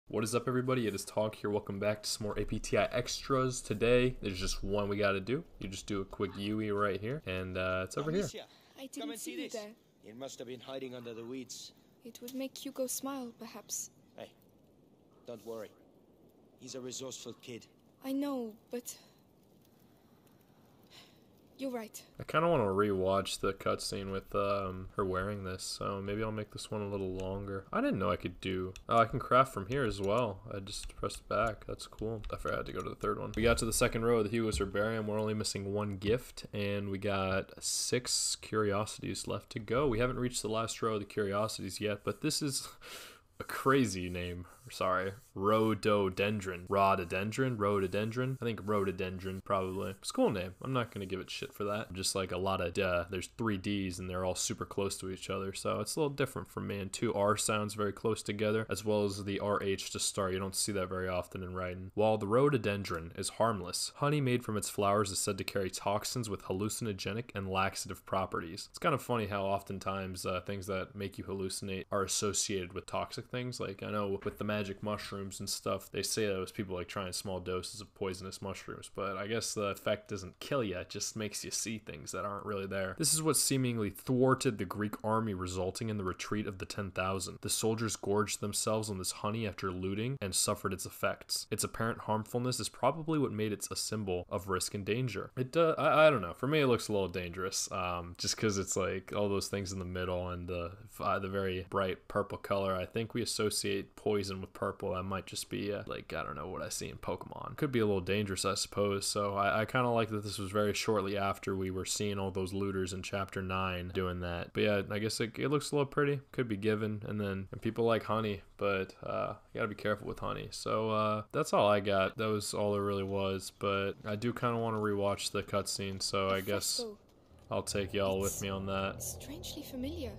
What is up, everybody? It is Talk here. Welcome back to some more APTI extras. Today, there's just one we gotta do. You just do a quick UE right here, and it's over here. I didn't see you there. It must have been hiding under the weeds. It would make Hugo smile, perhaps. Hey, don't worry. He's a resourceful kid. I know, but... You're right. I kind of want to rewatch the cutscene with her wearing this, so maybe I'll make this one a little longer. I didn't know I could do... Oh, I can craft from here as well. I just pressed back. That's cool. I forgot to go to the third one. We got to the second row of the Hugo's Herbarium. We're only missing one gift, and we got 6 curiosities left to go. We haven't reached the last row of the curiosities yet, but this is... a crazy name. Sorry. Rhododendron. Rhododendron? I think Rhododendron, probably. It's a cool name. I'm not going to give it shit for that. Just like a lot of, there's 3 Ds and they're all super close to each other. So it's a little different from me. And 2 R sounds very close together, as well as the RH to start. You don't see that very often in writing. While the rhododendron is harmless, honey made from its flowers is said to carry toxins with hallucinogenic and laxative properties. It's kind of funny how oftentimes things that make you hallucinate are associated with toxic things. Like, I know with the magic mushrooms and stuff, they say that it was people like trying small doses of poisonous mushrooms, but I guess the effect doesn't kill you, it just makes you see things that aren't really there. This is what seemingly thwarted the Greek army, resulting in the retreat of the 10,000. The soldiers gorged themselves on this honey after looting and suffered its effects. Its apparent harmfulness is probably what made it a symbol of risk and danger. It I don't know, for me it looks a little dangerous, just because it's like all those things in the middle and the very bright purple color. I think we associate poison with purple. That might just be like, I don't know what I see in Pokemon. Could be a little dangerous, I suppose. So I kind of like that this was very shortly after we were seeing all those looters in chapter 9 doing that. But yeah, I guess it looks a little pretty. Could be given. And people like honey, but you gotta be careful with honey. So that's all I got. That was all there really was. But I do kind of want to rewatch the cutscene, so I guess I'll take y'all with me on that. Strangely familiar.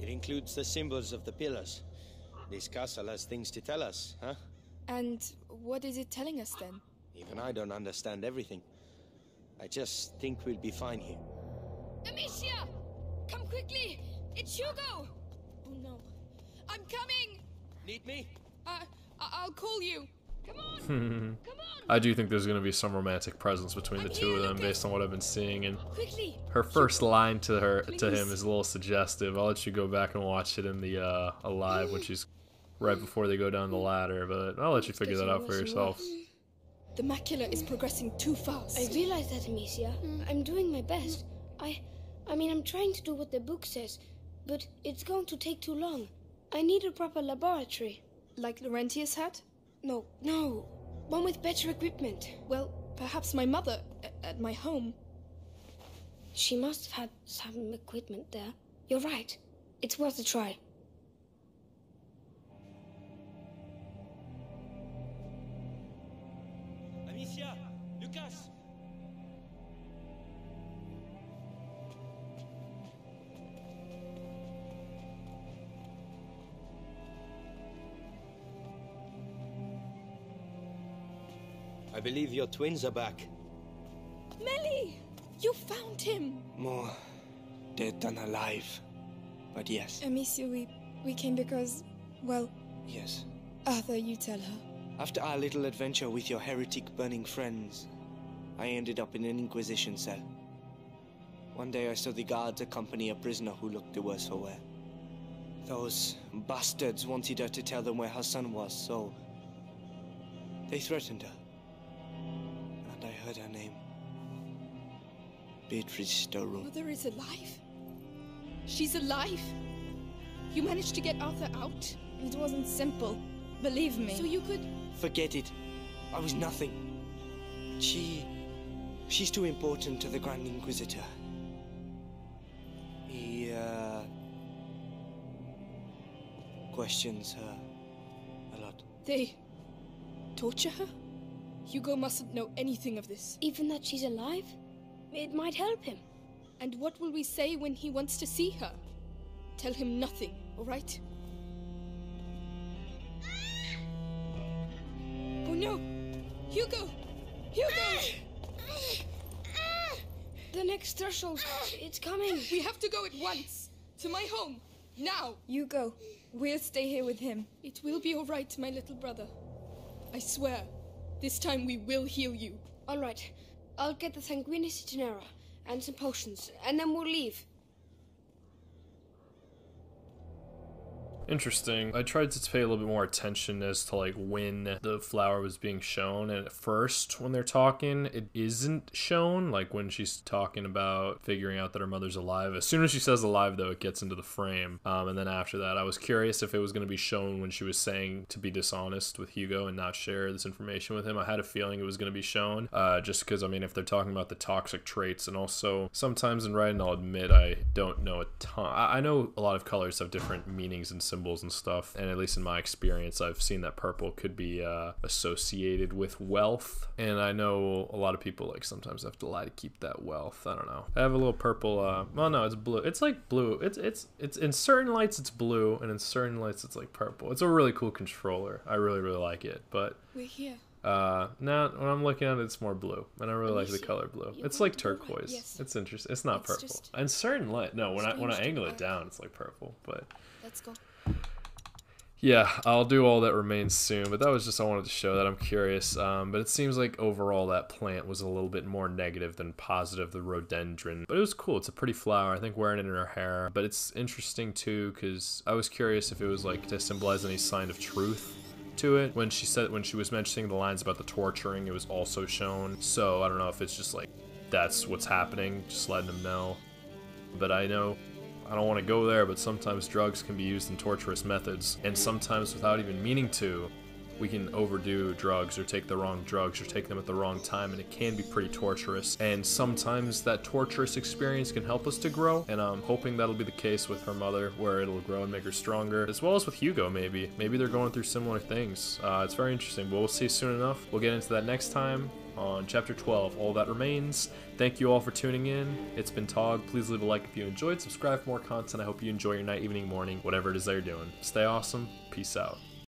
It includes the symbols of the pillars. This castle has things to tell us, huh? And what is it telling us then? Even I don't understand everything. I just think we'll be fine here. Amicia! Come quickly! It's Hugo! Oh no. I'm coming! Need me? I'll call you. Come on! Come on! I do think there's going to be some romantic presence between the two of them based on what I've been seeing, and quickly. Her first line to him is a little suggestive. I'll let you go back and watch it in the Alive when she's right before they go down the ladder, but I'll let you figure that out for yourself. The macula is progressing too fast. I realize that, Amicia. I'm doing my best. I mean, I'm trying to do what the book says, but it's going to take too long. I need a proper laboratory. Like Laurentius had? No, one with better equipment. Well, perhaps my mother at my home. She must have had some equipment there. You're right. It's worth a try. Amicia! Lucas! I believe your twins are back. Melly! You found him! More dead than alive. But yes. Amicia, we came because, well... Yes. Arthur, you tell her. After our little adventure with your heretic-burning friends, I ended up in an Inquisition cell. One day I saw the guards accompany a prisoner who looked the worse for wear. Those bastards wanted her to tell them where her son was, so... they threatened her. And I heard her name. Beatrice Storrow. Mother is alive? She's alive? You managed to get Arthur out? It wasn't simple, believe me. So you could... Forget it. I was nothing. She's too important to the Grand Inquisitor. He, questions her a lot. They torture her? Hugo mustn't know anything of this. Even that she's alive? It might help him. And what will we say when he wants to see her? Tell him nothing, all right? Oh no! Hugo! Hugo! The next threshold, it's coming. We have to go at once. To my home. Now. You go. We'll stay here with him. It will be all right, my little brother. I swear. This time we will heal you. All right. I'll get the Sanguinity Genera and some potions, and then we'll leave. Interesting. I tried to pay a little bit more attention as to like when the flower was being shown, and at first when they're talking it isn't shown, like when she's talking about figuring out that her mother's alive. As soon as she says alive though, it gets into the frame, and then after that I was curious if it was going to be shown when she was saying to be dishonest with Hugo and not share this information with him. I had a feeling it was going to be shown, just because I mean if they're talking about the toxic traits, and also sometimes in writing I'll admit I don't know a ton. I know a lot of colors have different meanings and symbols and stuff, and at least in my experience I've seen that purple could be associated with wealth, and I know a lot of people like sometimes have to lie to keep that wealth. I don't know. I have a little purple well no, it's blue. It's like blue. It's in certain lights it's blue, and in certain lights it's like purple. It's a really cool controller. I really like it, but we're here. Now when I'm looking at it, it's more blue, and I really like the color blue. It's like turquoise. Yes. It's interesting. It's not purple. In certain light, no. When I angle it down, it's like purple. But let's go. Yeah, I'll do all that remains soon. But that was just I wanted to show that I'm curious. But it seems like overall that plant was a little bit more negative than positive. The rhododendron, but it was cool. It's a pretty flower. I think wearing it in her hair. But it's interesting too because I was curious if it was like to symbolize any sign of truth to it. When she was mentioning the lines about the torturing, it was also shown. So I don't know if it's just like that's what's happening, just letting them know. But I know I don't want to go there, but sometimes drugs can be used in torturous methods, and sometimes without even meaning to, we can overdo drugs or take the wrong drugs or take them at the wrong time, and it can be pretty torturous. And sometimes that torturous experience can help us to grow, and I'm hoping that'll be the case with her mother, where it'll grow and make her stronger, as well as with Hugo. Maybe they're going through similar things. It's very interesting, but we'll see soon enough. We'll get into that next time on chapter 12, All That Remains. Thank you all for tuning in. It's been Tog. Please leave a like if you enjoyed, subscribe for more content. I hope you enjoy your night, evening, morning, whatever it is that you're doing. Stay awesome. Peace out.